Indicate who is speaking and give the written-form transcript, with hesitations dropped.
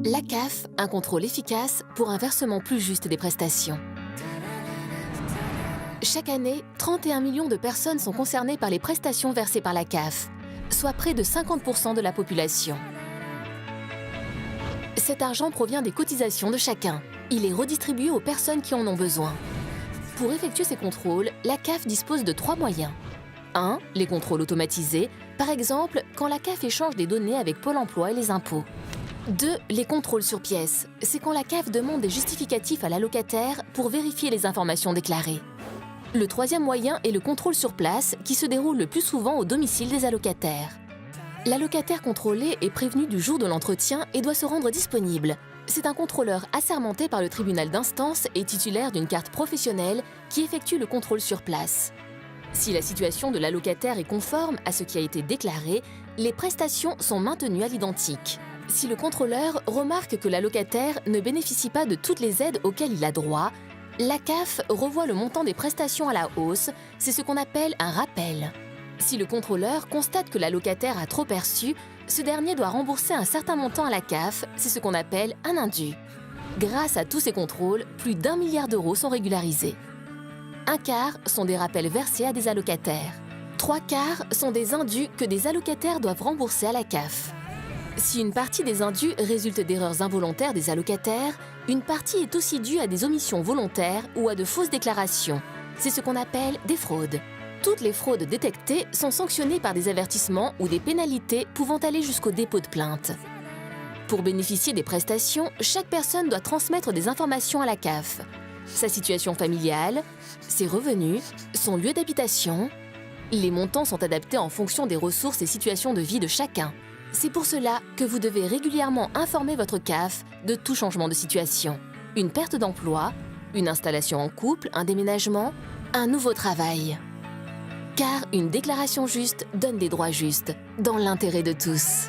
Speaker 1: La CAF, un contrôle efficace pour un versement plus juste des prestations. Chaque année, 31 millions de personnes sont concernées par les prestations versées par la CAF, soit près de 50% de la population. Cet argent provient des cotisations de chacun. Il est redistribué aux personnes qui en ont besoin. Pour effectuer ces contrôles, la CAF dispose de 3 moyens. 1. Les contrôles automatisés, par exemple quand la CAF échange des données avec Pôle emploi et les impôts. 2. Les contrôles sur pièces. C'est quand la CAF demande des justificatifs à l'allocataire pour vérifier les informations déclarées. Le 3e moyen est le contrôle sur place qui se déroule le plus souvent au domicile des allocataires. L'allocataire contrôlé est prévenu du jour de l'entretien et doit se rendre disponible. C'est un contrôleur assermenté par le tribunal d'instance et titulaire d'une carte professionnelle qui effectue le contrôle sur place. Si la situation de l'allocataire est conforme à ce qui a été déclaré, les prestations sont maintenues à l'identique. Si le contrôleur remarque que l'allocataire ne bénéficie pas de toutes les aides auxquelles il a droit, la CAF revoit le montant des prestations à la hausse, c'est ce qu'on appelle un rappel. Si le contrôleur constate que l'allocataire a trop perçu, ce dernier doit rembourser un certain montant à la CAF, c'est ce qu'on appelle un indu. Grâce à tous ces contrôles, plus d'1 milliard d'euros sont régularisés. 1/4 sont des rappels versés à des allocataires. 3/4 sont des indus que des allocataires doivent rembourser à la CAF. Si une partie des indus résulte d'erreurs involontaires des allocataires, une partie est aussi due à des omissions volontaires ou à de fausses déclarations. C'est ce qu'on appelle des fraudes. Toutes les fraudes détectées sont sanctionnées par des avertissements ou des pénalités pouvant aller jusqu'au dépôt de plainte. Pour bénéficier des prestations, chaque personne doit transmettre des informations à la CAF. Sa situation familiale, ses revenus, son lieu d'habitation. Les montants sont adaptés en fonction des ressources et situations de vie de chacun. C'est pour cela que vous devez régulièrement informer votre CAF de tout changement de situation. Une perte d'emploi, une installation en couple, un déménagement, un nouveau travail. Car une déclaration juste donne des droits justes, dans l'intérêt de tous.